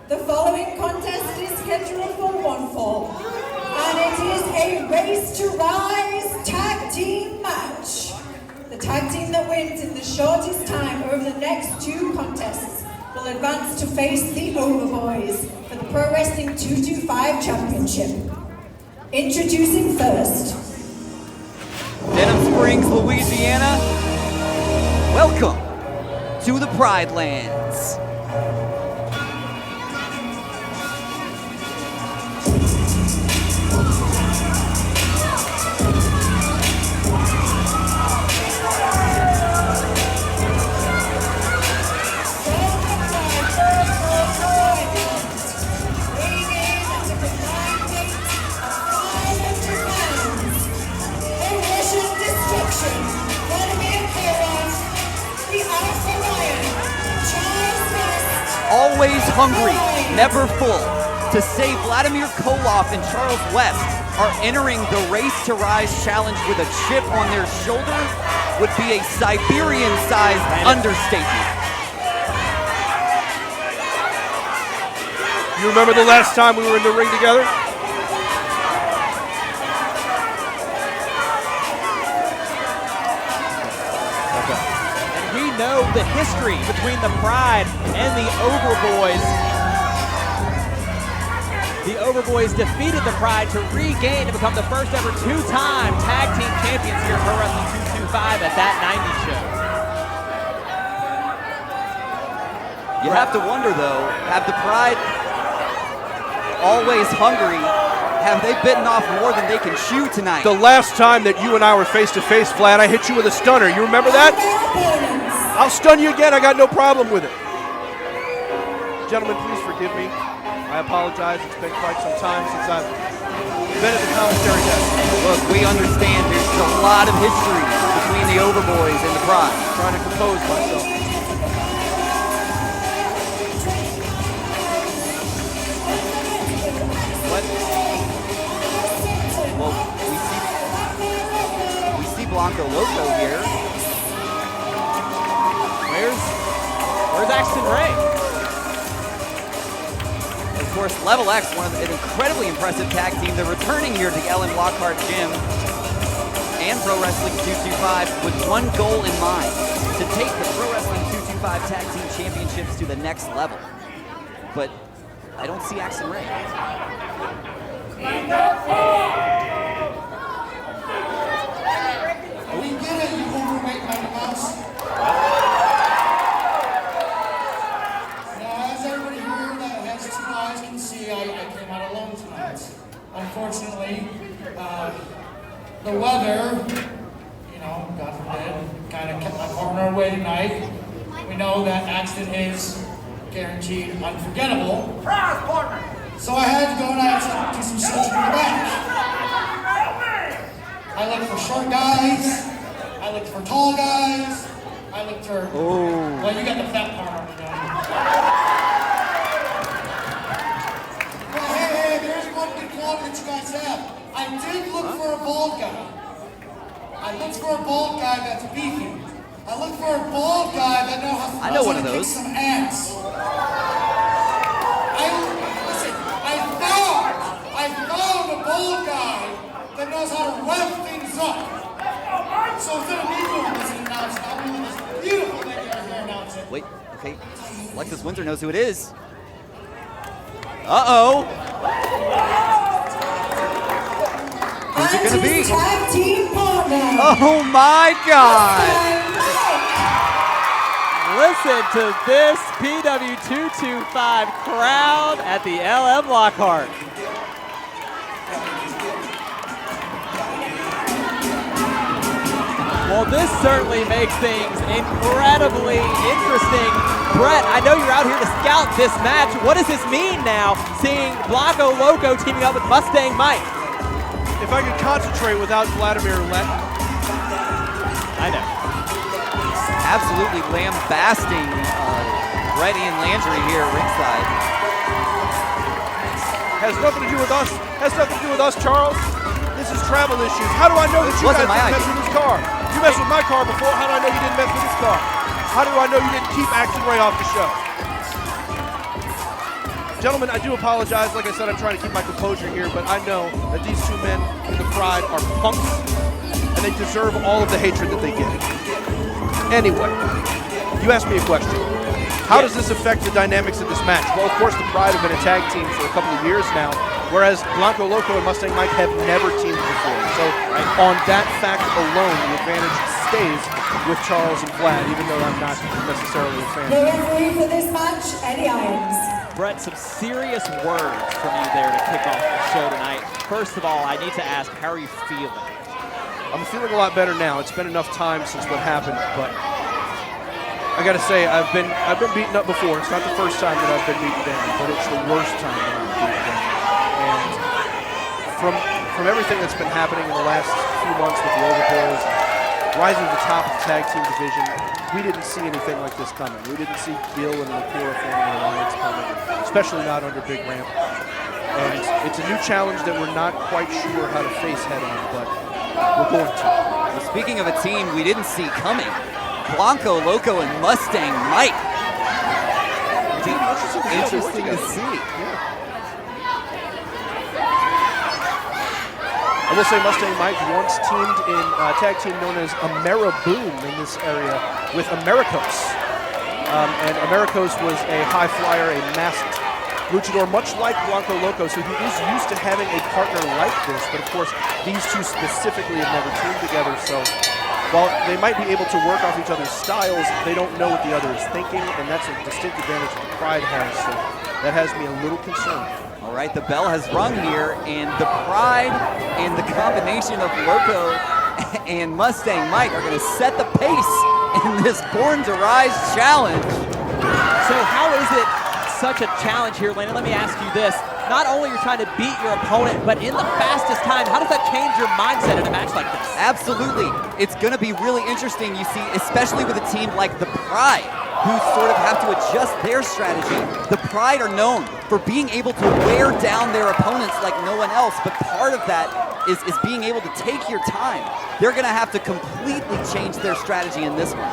The following contest is scheduled for one fall, and it is a race to rise tag team match. The tag team that wins in the shortest time over the next two contests will advance to face the Overboys for the Pro Wrestling 225 Championship. Introducing first, Denham Springs, Louisiana. Welcome to the Pride Lands. Always hungry, never full. To say Vladimir Koloff and Charles West are entering the Race to Rise challenge with a chip on their shoulder would be a Siberian-sized understatement. You remember the last time we were in the ring together? Know the history between the Pride and the Overboys. The Overboys defeated the Pride to regain and become the first ever two-time tag team champions here at Pro Wrestling 225 at that 90 show. You have to wonder though, have the Pride always hungry? Have they bitten off more than they can chew tonight? The last time that you and I were face to face, Vlad, I hit you with a stunner. You remember that? I'll stun you again. I got no problem with it. Gentlemen, please forgive me. I apologize. It's been quite some time since I've been at the commentary desk. Look, we understand there's a lot of history between the Overboys and the Pride. I'm trying to compose myself. Well, we see Blanco Loco here. Where's Axton Ray? Of course, Level X, one of an incredibly impressive tag team. They're returning here to the Ellen Lockhart Gym and Pro Wrestling 225 with one goal in mind, to take the Pro Wrestling 225 Tag Team Championships to the next level. But I don't see Axton Ray. We get it, you overweight Mighty Mouse. Now, as everybody here that has two eyes can see, I came out alone tonight. Unfortunately, the weather, God forbid, kind of kept my partner away tonight. We know that Axton is guaranteed unforgettable. So I had to go and I had to do some searching in the back. I looked for short guys, I looked for tall guys, I looked for, well, you got the fat part on the gun. Well, hey, there's one good quality that you guys have. I did look for a bald guy. I looked for a bald guy that's beefy. I looked for a bald guy that knows how to kick some ass. I found a bald guy that knows how to rev things up. So instead of me doing this announcement, I'll be with this beautiful lady right here announcing. Wait, okay. Alexis Windsor knows who it is. Uh-oh. Who's it gonna be? tag team partner. Oh my God. Listen to this PW225 crowd at the LM Lockhart. Well, this certainly makes things incredibly interesting. Brett, I know you're out here to scout this match. What does this mean now, seeing Blanco Loco teaming up with Mustang Mike? If I could concentrate without Vladimir I know. Absolutely lambasting Brett and Landry here ringside. Has nothing to do with us. Has nothing to do with us, Charles. This is travel issues. How do I know that you guys didn't mess with this car? You messed with my car before. How do I know you didn't mess with this car? How do I know you didn't keep Axton Ray off the show? Gentlemen, I do apologize. Like I said, I'm trying to keep my composure here, but I know that these two men in the Pride are punks, and they deserve all of the hatred that they get. Anyway, you asked me a question. How does this affect the dynamics of this match? Well, of course, the Pride have been a tag team for a couple of years now, whereas Blanco Loco and Mustang Mike have never teamed before. So on that fact alone, the advantage stays with Charles and Vlad, even though I'm not necessarily a fan. The referee for this match, Eddie Irons. Brett, some serious words from you there to kick off the show tonight. First of all, I need to ask, how are you feeling? I'm feeling a lot better now. It's been enough time since what happened, but I gotta say, I've been beaten up before. It's not the first time that I've been beaten down, but it's the worst time that I've been beaten down. And from everything that's been happening in the last few months with the Overboys, rising to the top of the tag team division, we didn't see anything like this coming. We didn't see Gil and Nakura forming an alliance coming, especially not under Big Ramp. And it's a new challenge that we're not quite sure how to face head on, but we're going to. Well, speaking of a team we didn't see coming, Blanco Loco and Mustang Mike. Interesting to see. I will say Mustang Mike once teamed in a tag team known as Ameriboom in this area with Americos. And Americos was a high flyer, a masked luchador, much like Blanco Loco, so he is used to having a partner like this. But of course, these two specifically have never teamed together, so while they might be able to work off each other's styles, they don't know what the other is thinking, and that's a distinct advantage that the Pride has, so that has me a little concerned. All right, the bell has rung here, and the Pride and the combination of Loco and Mustang Mike are going to set the pace in this Born to Rise challenge. So how is it such a challenge here, Landon? Let me ask you this. Not only you're trying to beat your opponent, but in the fastest time, how does that change your mindset in a match like this? Absolutely. It's going to be really interesting, you see, especially with a team like the Pride, who sort of have to adjust their strategy. The Pride are known for being able to wear down their opponents like no one else, but part of that is being able to take your time. They're going to have to completely change their strategy in this one.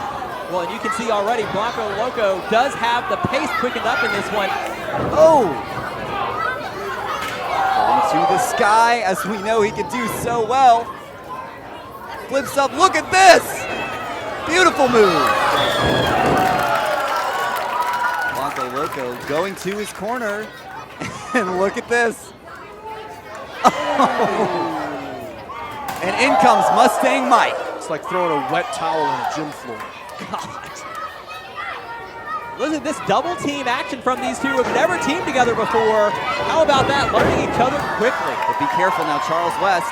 Well, and you can see already Blanco Loco does have the pace quickened up in this one. Oh! Into the sky, as we know he can do so well. Flips up, look at this! Beautiful move. Blanco Loco going to his corner, and look at this. Oh. And in comes Mustang Mike. It's like throwing a wet towel on a gym floor. God. Listen, this double team action from these two who have never teamed together before. How about that? Learning each other quickly. But be careful now, Charles West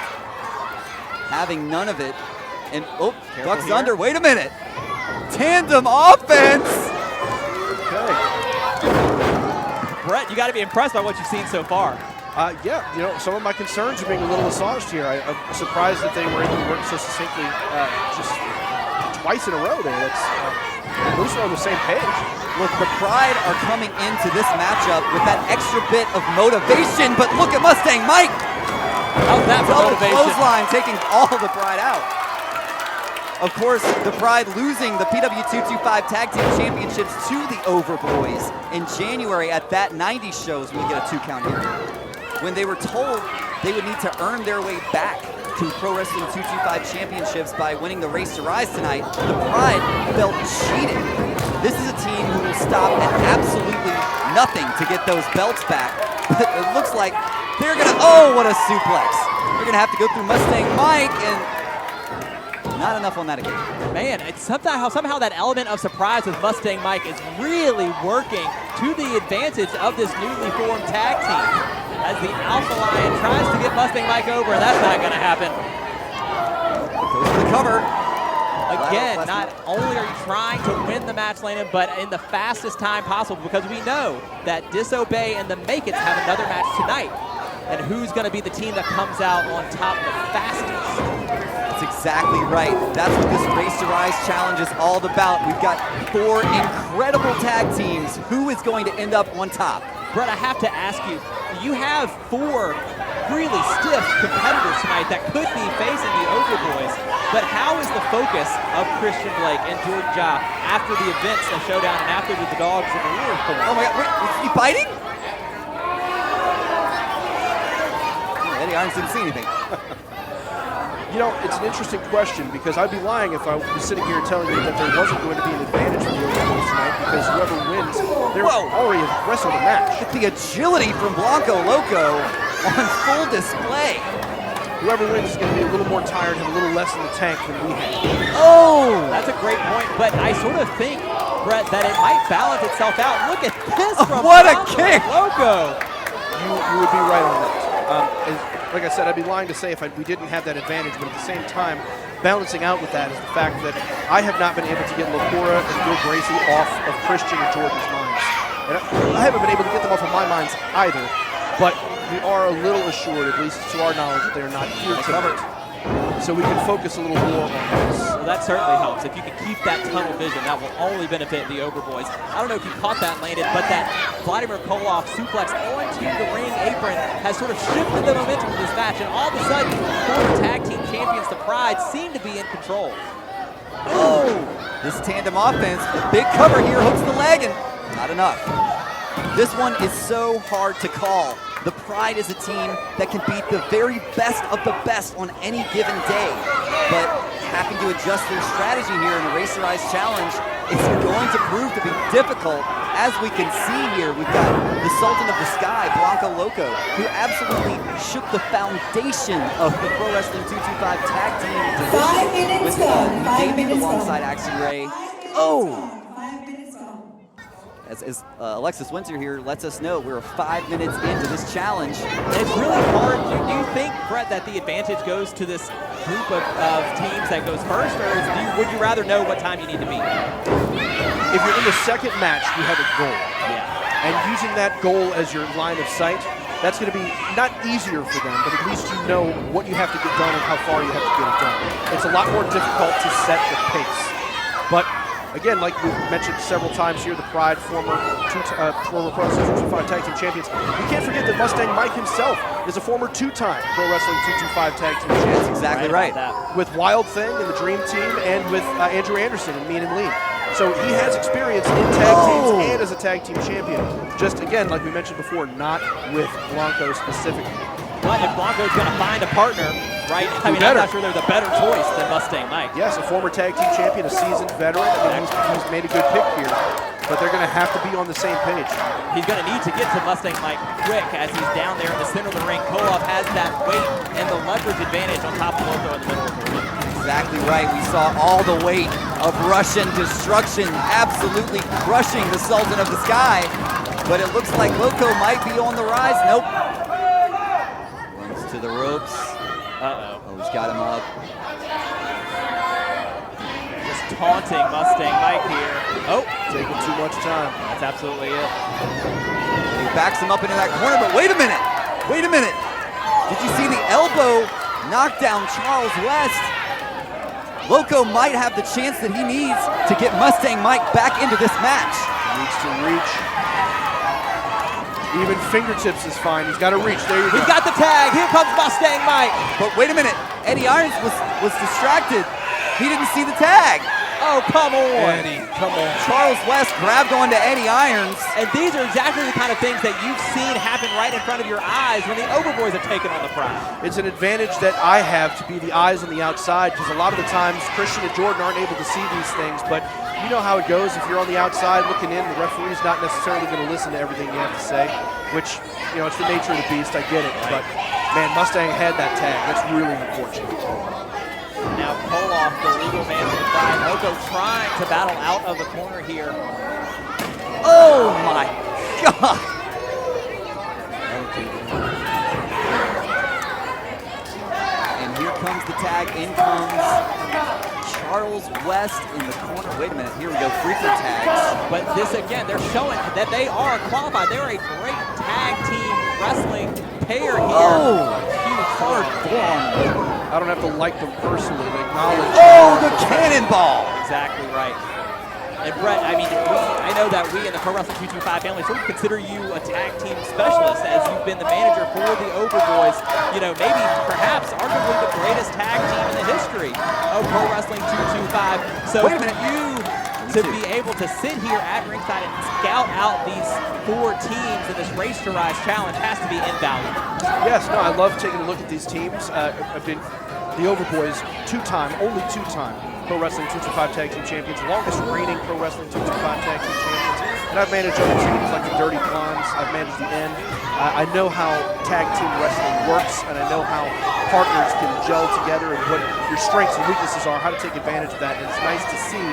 having none of it. And oh, ducks under. Wait a minute. Tandem offense. Okay. Brett, you got to be impressed by what you've seen so far. Yeah, you know, some of my concerns are being a little massaged here. I'm surprised that they were able to work so succinctly just twice in a row there. That's at least we're on the same page. Look, the Pride are coming into this matchup with that extra bit of motivation, but look at Mustang Mike. How's that for Double motivation? clothesline, taking all the Pride out. Of course, the Pride losing the PW225 Tag Team Championships to the Overboys in January at that 90s shows. We get a 2 count here. When they were told they would need to earn their way back to Pro Wrestling 225 Championships by winning the Race to Rise tonight, the Pride felt cheated. This is a team who will stop at absolutely nothing to get those belts back. But it looks like they're gonna, oh, what a suplex. They're gonna have to go through Mustang Mike, and not enough on that occasion. Man, it's somehow that element of surprise with Mustang Mike is really working to the advantage of this newly formed tag team. As the Alpha Lion tries to get Mustang Mike over, and that's not going to happen. Goes for the cover. Again, not only are you trying to win the match, Landon, but in the fastest time possible, because we know that Disobey and the Make It have another match tonight. And who's going to be the team that comes out on top the fastest? That's exactly right. That's what this Race to Rise challenge is all about. We've got 4 incredible tag teams. Who is going to end up on top? Brett, I have to ask you, you have 4 really stiff competitors tonight that could be facing the Overboys, but how is the focus of Christian Blake and Jordan Ja after the events, the showdown, and after the dogs and the Warriors? Oh my God, wait, is he fighting? Irons didn't see anything. You know, it's an interesting question because I'd be lying if I was sitting here telling you that there wasn't going to be an advantage for the Overboys tonight because whoever wins, they're already wrestled a match. The agility from Blanco Loco on full display. Whoever wins is going to be a little more tired, have a little less in the tank than we have. Oh! That's a great point, but I sort of think, Brett, that it might balance itself out. Look at this from What a Blanco kick! Loco! You would be right on that. Like I said, I'd be lying to say if we didn't have that advantage, but at the same time, balancing out with that is the fact that I have not been able to get Lacora and Bill Gracie off of Christian and Jordan's minds. And I haven't been able to get them off of my minds either, but we are a little assured, at least to our knowledge, that they are not here tonight. So we can focus a little more on this. Well, that certainly helps. If you can keep that tunnel vision, that will only benefit the Overboys. I don't know if you caught that, Landon, but that Vladimir Koloff suplex onto the ring apron has sort of shifted the momentum of this match, and all of a sudden, former tag team champions, the Pride, seem to be in control. Oh, this tandem offense, a big cover here, hooks the leg, and not enough. This one is so hard to call. The Pride is a team that can beat the very best of the best on any given day, but having to adjust their strategy here in a racerized challenge, it's going to prove to be difficult. As we can see here, we've got the Sultan of the Sky, Blanco Loco, who absolutely shook the foundation of the Pro Wrestling 225 tag team division. 5 minutes gone. 5 minutes alongside gone. Axton Ray. 5 minutes gone. As Alexis Winter here lets us know, we're 5 minutes into this challenge. And it's really hard. Do you think, Brett, that the advantage goes to this group of teams that goes first, or would you rather know what time you need to meet? If you're in the second match, you have a goal. Yeah. And using that goal as your line of sight, that's going to be not easier for them, but at least you know what you have to get done and how far you have to get it done. It's a lot more difficult to set the pace. But again, like we've mentioned several times here, the Pride, former Pro Wrestling 225 Tag Team Champions. We can't forget that Mustang Mike himself is a former two-time Pro Wrestling 225 Tag Team Champion. That's exactly right. With Wild Thing and the Dream Team, and with Andrew Anderson and Mean and Lean. So he has experience in tag teams and as a tag team champion. Just again, like we mentioned before, not with Blanco specifically. But if Blanco's going to find a partner, right? I mean, I'm not sure there's a better choice than Mustang Mike. Yes, a former tag team champion, a seasoned veteran. I mean, he's made a good pick here, but they're going to have to be on the same page. He's going to need to get to Mustang Mike quick as he's down there in the center of the ring. Koloff has that weight and the leverage advantage on top of Loco in the middle of the ring. Exactly right. We saw all the weight of Russian destruction absolutely crushing the Sultan of the Sky, but it looks like Loco might be on the rise. Nope. Runs to the ropes. Uh-oh. Oh, he's got him up. Just taunting Mustang Mike here. Oh, Taking too much time. that's absolutely it. He backs him up into that corner, but wait a minute. Wait a minute. Did you see the elbow knock down Charles West? Loco might have the chance that he needs to get Mustang Mike back into this match. He needs to reach. Even fingertips is fine. He's got to reach. There you go. He's got the tag. Here comes Mustang Mike. But wait a minute. Eddie Irons was distracted. He didn't see the tag. Oh, come on. Eddie, come on. Charles West grabbed onto Eddie Irons. And these are exactly the kind of things that you've seen happen right in front of your eyes when the Overboys have taken on the Pride. It's an advantage that I have to be the eyes on the outside, because a lot of the times Christian and Jordan aren't able to see these things, but you know how it goes. If you're on the outside looking in, the referee's not necessarily going to listen to everything you have to say, which, you know, it's the nature of the beast. I get it, but man, Mustang had that tag. That's really unfortunate. Now Koloff, the legal man of the Pride. Loco trying to battle out of the corner here. Oh my God. And here comes the tag. In comes Charles West in the corner. Wait a minute. Here we go. Freaker tags. But this again, they're showing that they are qualified. They're a great tag team wrestling pair here. Oh, huge hard form. I don't have to like them personally, but acknowledge. Oh, the cannonball. Exactly right. And Brett, I mean, I know that we in the Pro Wrestling 225 family sort of consider you a tag team specialist, as you've been the manager for the Overboys. You know, maybe, perhaps, arguably the greatest tag team in the history of Pro Wrestling 225. So wait a minute. to be able to sit here at ringside and scout out these 4 teams in this Race to Rise challenge has to be invaluable. Yes, no, I love taking a look at these teams. I've been the Overboys only two-time Pro Wrestling 225 Tag Team Champions, longest reigning Pro Wrestling 225 Tag Team Champions. And I've managed other teams like the Dirty Blondes. I've managed the End. I know how tag team wrestling works, and I know how partners can gel together and what your strengths and weaknesses are, how to take advantage of that. And it's nice to see.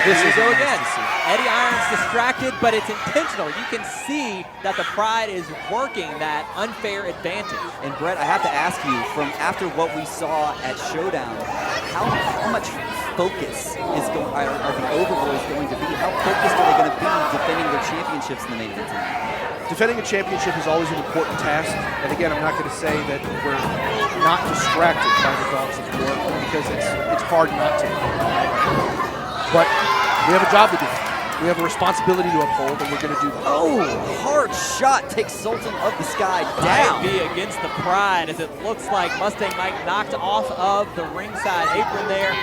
This is go again. Eddie Irons distracted, but it's intentional. You can see that the Pride is working that unfair advantage. And Brett, I have to ask you, from after what we saw at Showdown, how much focus are the Overboys going to be? How focused are they going to be defending their championships in the main event tonight? Defending a championship is always an important task. And again, I'm not going to say that we're not distracted by the Dogs of War, because it's hard not to. But we have a job to do. We have a responsibility to uphold, and we're going to do that. Oh, hard shot takes Sultan of the Sky down. Might be against the Pride, as it looks like Mustang Mike knocked off of the ringside apron there.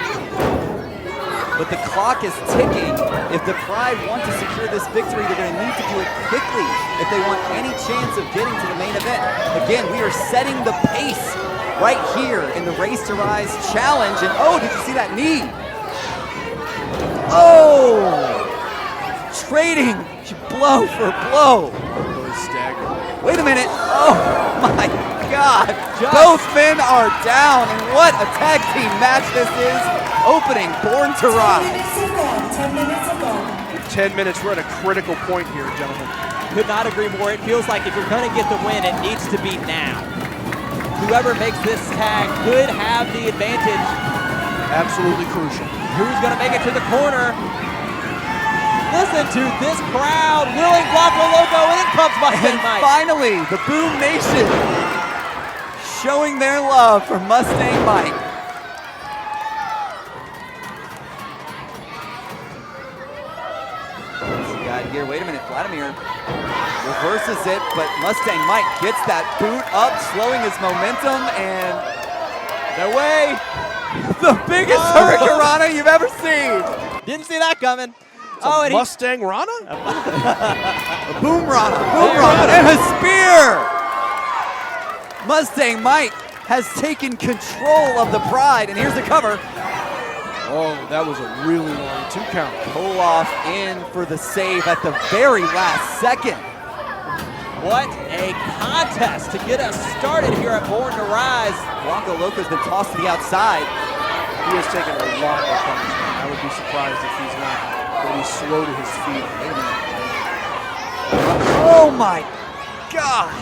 But the clock is ticking. If the Pride want to secure this victory, they're going to need to do it quickly if they want any chance of getting to the main event. Again, we are setting the pace right here in the Race to Rise challenge. And oh, did you see that knee? Oh! Trading blow for blow. Wait a minute. Oh my God. Both men are down. And what a tag team match this is. Opening Born to Rise. 10 minutes ago. 10 minutes. We're at a critical point here, gentlemen. Could not agree more. It feels like if you're going to get the win, it needs to be now. Whoever makes this tag could have the advantage. Absolutely crucial. Who's going to make it to the corner? Listen to this crowd willing Blanco Loco, and in comes Mustang Mike. Finally, the Boom Nation showing their love for Mustang Mike. What's we got here? Wait a minute, Vladimir reverses it, but Mustang Mike gets that boot up, slowing his momentum, and no way. The biggest hurricanrana you've ever seen. Didn't see that coming. And Mustang Rana? A Boom Rana. Boom Rana. And a spear. Mustang Mike has taken control of the Pride, and here's the cover. Oh, that was a really long 2 count. Koloff in for the save at the very last second. What a contest to get us started here at Born to Rise. Blanco Loco's been tossed to the outside. He has taken a lot of punishment. I would be surprised if he's not going to be slow to his feet. Wait a minute. Oh my God.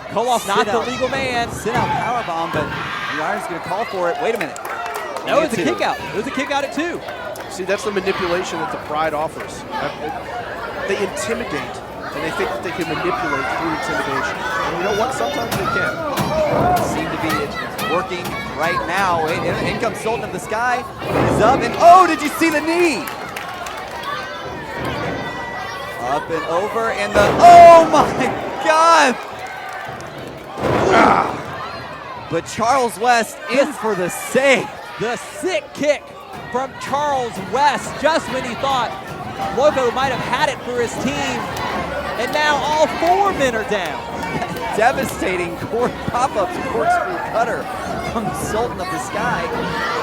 Koloff not the legal man. Sit out powerbomb, but the Iron's going to call for it. Wait a minute. No, it's a kick out. It was a kick out at 2. See, that's the manipulation that the Pride offers. They intimidate, and they think that they can manipulate through intimidation. And you know what? Sometimes they can. Seem to be working right now. In comes Sultan of the Sky. He's up, and oh, did you see the knee? Up and over, and the, oh my God! But Charles West in for the save. The sick kick from Charles West just when he thought Loco might have had it for his team. And now all 4 men are down. Devastating pop-up corkscrew cutter from the Sultan of the Sky,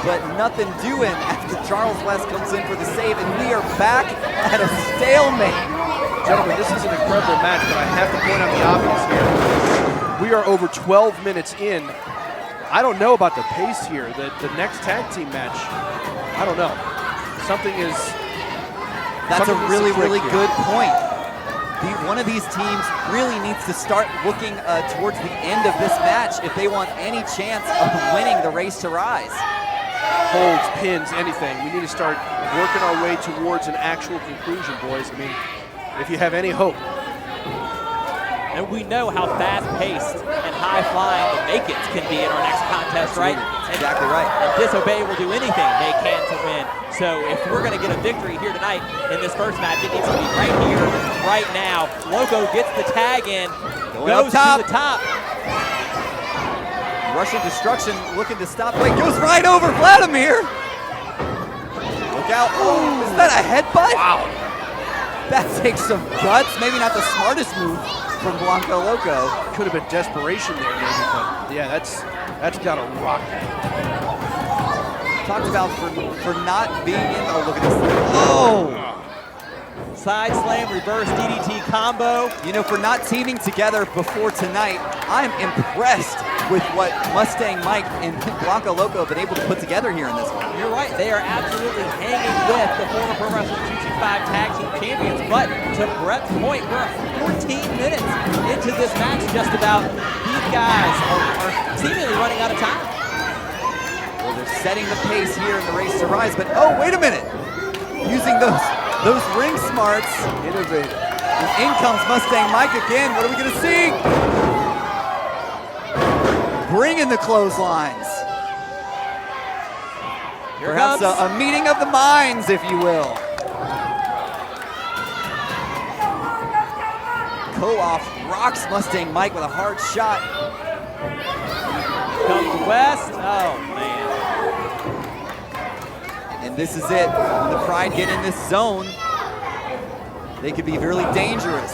but nothing doing after Charles West comes in for the save, and we are back at a stalemate. Gentlemen, this is an incredible match, but I have to point out the obvious here. We are over 12 minutes in. I don't know about the pace here. The next tag team match, I don't know. Something is... That's a really, really good point. One of these teams really needs to start looking towards the end of this match if they want any chance of winning the Race to Rise. Holds, pins, anything. We need to start working our way towards an actual conclusion, boys. I mean, if you have any hope. And we know how fast-paced and high-flying the Make-Its can be in our next contest, right? Exactly right. And Disobey will do anything they can to win. So if we're going to get a victory here tonight in this first match, it needs to be right here, right now. Loco gets the tag in, goes to the top. Russian Destruction looking to stop. Wait, goes right over Vladimir. Look out. Oh, is that a headbutt? Wow. That takes some guts. Maybe not the smartest move from Blanco Loco. Could have been desperation there, maybe, but yeah, that's got to rock. Talked about for not being in. Oh, look at this. Oh! Side slam, reverse DDT combo. You know, for not teaming together before tonight, I'm impressed with what Mustang Mike and Blanco Loco have been able to put together here in this one. You're right, they are absolutely hanging with the former Pro Wrestling 225 Tag Team Champions, but to Brett's point, we're 14 minutes into this match just about. These guys are seemingly running out of time. Well, they're setting the pace here in the Race to Rise, but oh, wait a minute. Using those ring smarts. Innovative. And in comes Mustang Mike again. What are we going to see? Bring in the clotheslines. Here Perhaps comes a meeting of the minds, if you will. Koloff rocks Mustang Mike with a hard shot. comes West. Oh, man. And this is it. When the Pride get in this zone, they could be really dangerous.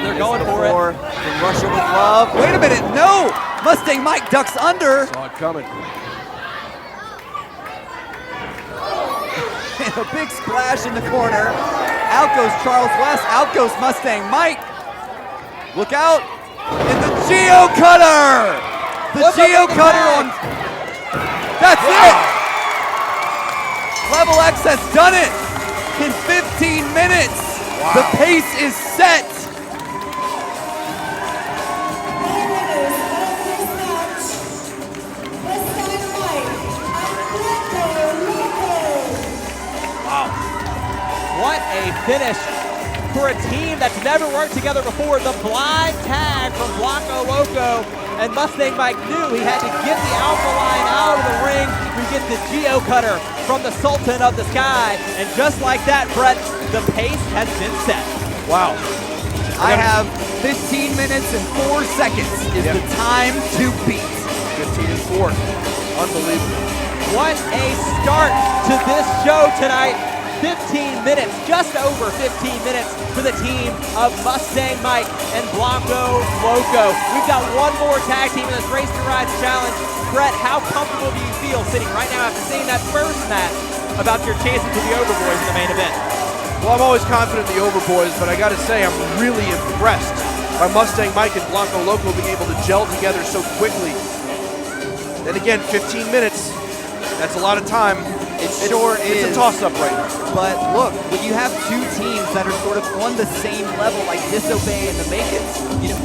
They're going for it. From Russia with love. Wait a minute, no! Mustang Mike ducks under. Saw it coming. And a big splash in the corner. Out goes Charles West, out goes Mustang Mike. Look out, and the Geo Cutter! The Geo Cutter on, that's it! Level X has done it in 15 minutes. Wow. The pace is set. What a finish for a team that's never worked together before. The blind tag from Blanco Loco, and Mustang Mike knew he had to get the Alpha Line out of the ring to get the Geo Cutter from the Sultan of the Sky. And just like that, Brett, the pace has been set. Wow. I have 15 minutes and 4 seconds is the time to beat. 15 and 4. Unbelievable. What a start to this show tonight. 15 minutes, just over 15 minutes for the team of Mustang Mike and Blanco Loco. We've got one more tag team in this Race to Rise challenge. Brett, how comfortable do you feel sitting right now after seeing that first match about your chances with the Overboys in the main event? Well, I'm always confident in the Overboys, but I gotta say, I'm really impressed by Mustang Mike and Blanco Loco being able to gel together so quickly. Then again, 15 minutes, that's a lot of time. It sure is. It's a toss-up right now. But look, when you have two teams that are sort of on the same level, like Disobey and the Make It,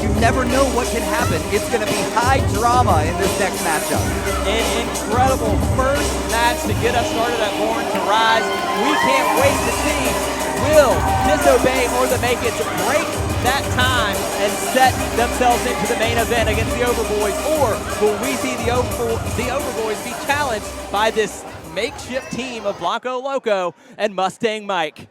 you never know what can happen. It's going to be high drama in this next matchup. An incredible first match to get us started at Born to Rise. We can't wait to see, will Disobey or the Make It break that time and set themselves into the main event against the Overboys, or will we see the Overboys be challenged by this makeshift team of Blanco Loco and Mustang Mike?